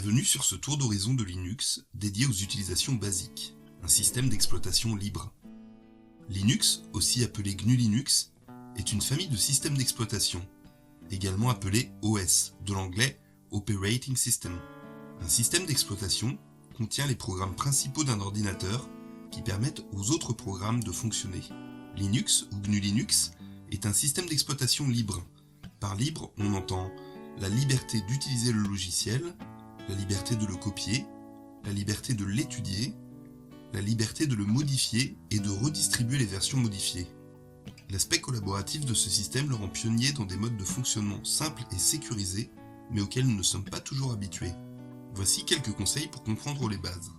Bienvenue sur ce tour d'horizon de Linux dédié aux utilisations basiques, un système d'exploitation libre. Linux, aussi appelé GNU Linux, est une famille de systèmes d'exploitation, également appelé OS, de l'anglais Operating System. Un système d'exploitation contient les programmes principaux d'un ordinateur qui permettent aux autres programmes de fonctionner. Linux ou GNU Linux est un système d'exploitation libre. Par libre, on entend la liberté d'utiliser le logiciel, la liberté de le copier, la liberté de l'étudier, la liberté de le modifier et de redistribuer les versions modifiées. L'aspect collaboratif de ce système le rend pionnier dans des modes de fonctionnement simples et sécurisés, mais auxquels nous ne sommes pas toujours habitués. Voici quelques conseils pour comprendre les bases.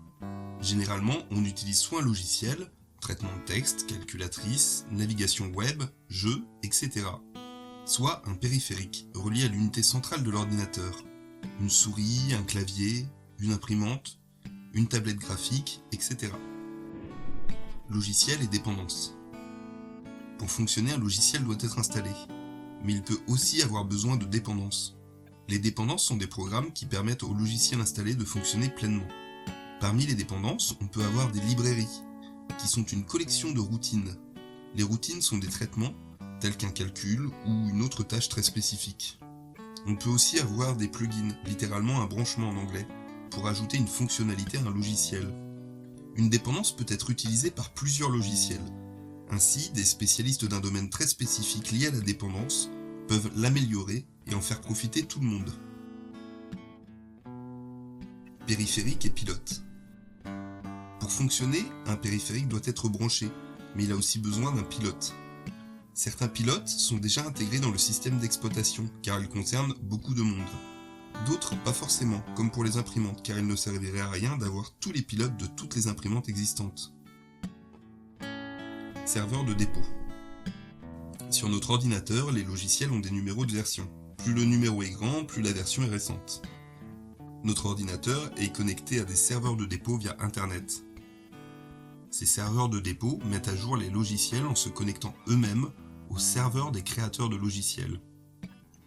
Généralement, on utilise soit un logiciel, traitement de texte, calculatrice, navigation web, jeux, etc. Soit un périphérique, relié à l'unité centrale de l'ordinateur. Une souris, un clavier, une imprimante, une tablette graphique, etc. Logiciel et dépendance. Pour fonctionner, un logiciel doit être installé, mais il peut aussi avoir besoin de dépendances. Les dépendances sont des programmes qui permettent au logiciel installé de fonctionner pleinement. Parmi les dépendances, on peut avoir des librairies, qui sont une collection de routines. Les routines sont des traitements, tels qu'un calcul ou une autre tâche très spécifique. On peut aussi avoir des plugins, littéralement un branchement en anglais, pour ajouter une fonctionnalité à un logiciel. Une dépendance peut être utilisée par plusieurs logiciels. Ainsi, des spécialistes d'un domaine très spécifique lié à la dépendance peuvent l'améliorer et en faire profiter tout le monde. Périphérique et pilote. Pour fonctionner, un périphérique doit être branché, mais il a aussi besoin d'un pilote. Certains pilotes sont déjà intégrés dans le système d'exploitation, car ils concernent beaucoup de monde. D'autres, pas forcément, comme pour les imprimantes, car il ne servirait à rien d'avoir tous les pilotes de toutes les imprimantes existantes. Serveur de dépôt. Sur notre ordinateur, les logiciels ont des numéros de version. Plus le numéro est grand, plus la version est récente. Notre ordinateur est connecté à des serveurs de dépôt via Internet. Ces serveurs de dépôt mettent à jour les logiciels en se connectant eux-mêmes aux serveurs des créateurs de logiciels.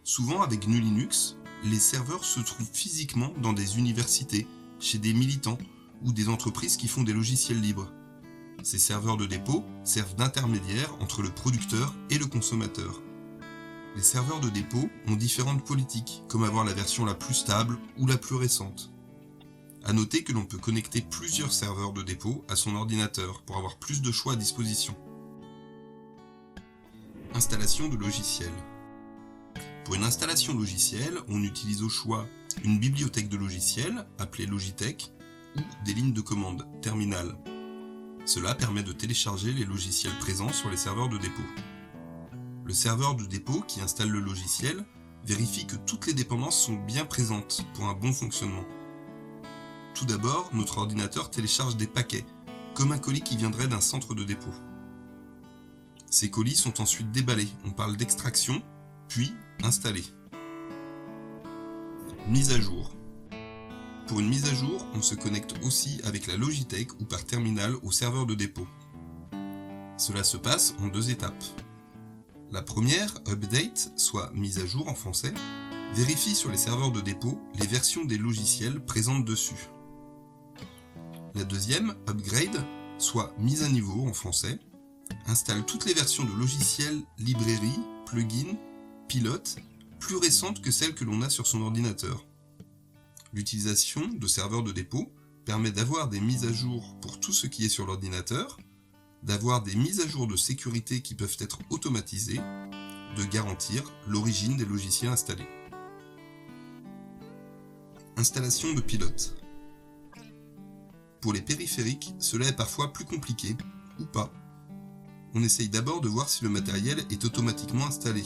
Souvent avec GNU Linux, les serveurs se trouvent physiquement dans des universités, chez des militants ou des entreprises qui font des logiciels libres. Ces serveurs de dépôt servent d'intermédiaires entre le producteur et le consommateur. Les serveurs de dépôt ont différentes politiques, comme avoir la version la plus stable ou la plus récente. À noter que l'on peut connecter plusieurs serveurs de dépôt à son ordinateur pour avoir plus de choix à disposition. Installation de logiciels. Pour une installation logicielle, on utilise au choix une bibliothèque de logiciels, appelée Logitech, ou des lignes de commande, terminal. Cela permet de télécharger les logiciels présents sur les serveurs de dépôt. Le serveur de dépôt qui installe le logiciel vérifie que toutes les dépendances sont bien présentes pour un bon fonctionnement. Tout d'abord, notre ordinateur télécharge des paquets, comme un colis qui viendrait d'un centre de dépôt. Ces colis sont ensuite déballés, on parle d'extraction, puis installés. Mise à jour. Pour une mise à jour, on se connecte aussi avec la Logitech ou par terminal au serveur de dépôt. Cela se passe en deux étapes. La première, update, soit mise à jour en français, vérifie sur les serveurs de dépôt les versions des logiciels présentes dessus. La deuxième, upgrade, soit mise à niveau en français, installe toutes les versions de logiciels, librairies, plugins, pilotes, plus récentes que celles que l'on a sur son ordinateur. L'utilisation de serveurs de dépôt permet d'avoir des mises à jour pour tout ce qui est sur l'ordinateur, d'avoir des mises à jour de sécurité qui peuvent être automatisées, de garantir l'origine des logiciels installés. Installation de pilotes. Pour les périphériques, cela est parfois plus compliqué, ou pas. On essaye d'abord de voir si le matériel est automatiquement installé.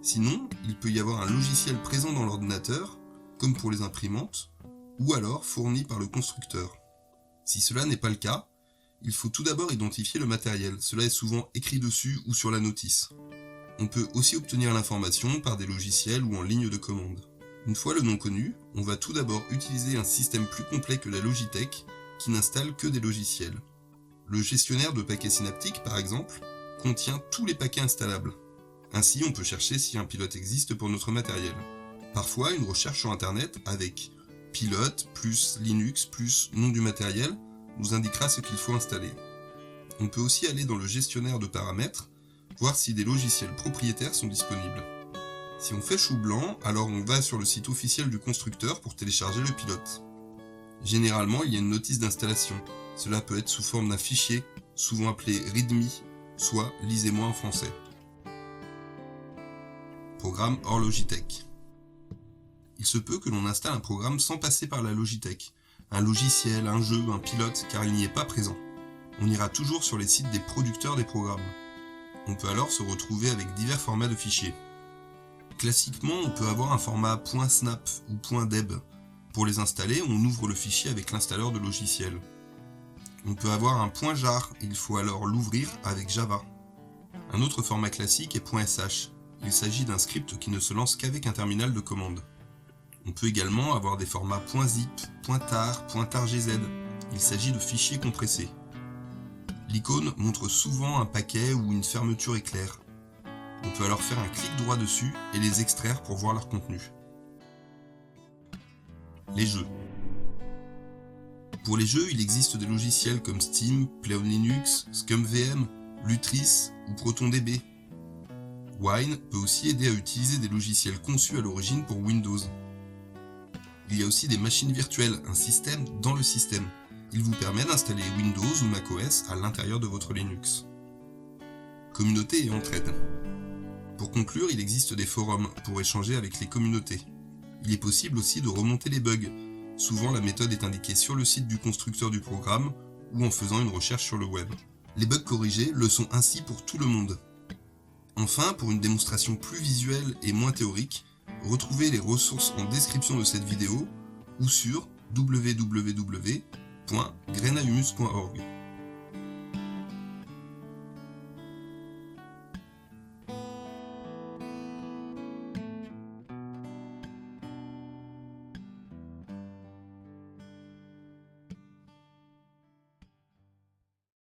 Sinon, il peut y avoir un logiciel présent dans l'ordinateur, comme pour les imprimantes, ou alors fourni par le constructeur. Si cela n'est pas le cas, il faut tout d'abord identifier le matériel, cela est souvent écrit dessus ou sur la notice. On peut aussi obtenir l'information par des logiciels ou en ligne de commande. Une fois le nom connu, on va tout d'abord utiliser un système plus complet que la Logitech, qui n'installe que des logiciels. Le gestionnaire de paquets synaptiques, par exemple, contient tous les paquets installables. Ainsi, on peut chercher si un pilote existe pour notre matériel. Parfois, une recherche sur Internet avec pilote plus Linux plus nom du matériel nous indiquera ce qu'il faut installer. On peut aussi aller dans le gestionnaire de paramètres, voir si des logiciels propriétaires sont disponibles. Si on fait chou blanc, alors on va sur le site officiel du constructeur pour télécharger le pilote. Généralement, il y a une notice d'installation. Cela peut être sous forme d'un fichier, souvent appelé README, soit lisez-moi en français. Programme hors Logitech. Il se peut que l'on installe un programme sans passer par la Logitech, un logiciel, un jeu, un pilote, car il n'y est pas présent. On ira toujours sur les sites des producteurs des programmes. On peut alors se retrouver avec divers formats de fichiers. Classiquement, on peut avoir un format .snap ou .deb. Pour les installer, on ouvre le fichier avec l'installeur de logiciel. On peut avoir un .jar, il faut alors l'ouvrir avec Java. Un autre format classique est .sh. Il s'agit d'un script qui ne se lance qu'avec un terminal de commande. On peut également avoir des formats .zip, .tar, .targz. Il s'agit de fichiers compressés. L'icône montre souvent un paquet ou une fermeture éclair. On peut alors faire un clic droit dessus et les extraire pour voir leur contenu. Les jeux. Pour les jeux, il existe des logiciels comme Steam, PlayOnLinux, ScummVM, Lutris ou ProtonDB. Wine peut aussi aider à utiliser des logiciels conçus à l'origine pour Windows. Il y a aussi des machines virtuelles, un système dans le système. Il vous permet d'installer Windows ou macOS à l'intérieur de votre Linux. Communauté et entraide. Pour conclure, il existe des forums pour échanger avec les communautés. Il est possible aussi de remonter les bugs. Souvent, la méthode est indiquée sur le site du constructeur du programme ou en faisant une recherche sur le web. Les bugs corrigés le sont ainsi pour tout le monde. Enfin, pour une démonstration plus visuelle et moins théorique, retrouvez les ressources en description de cette vidéo ou sur www.grenahumus.org.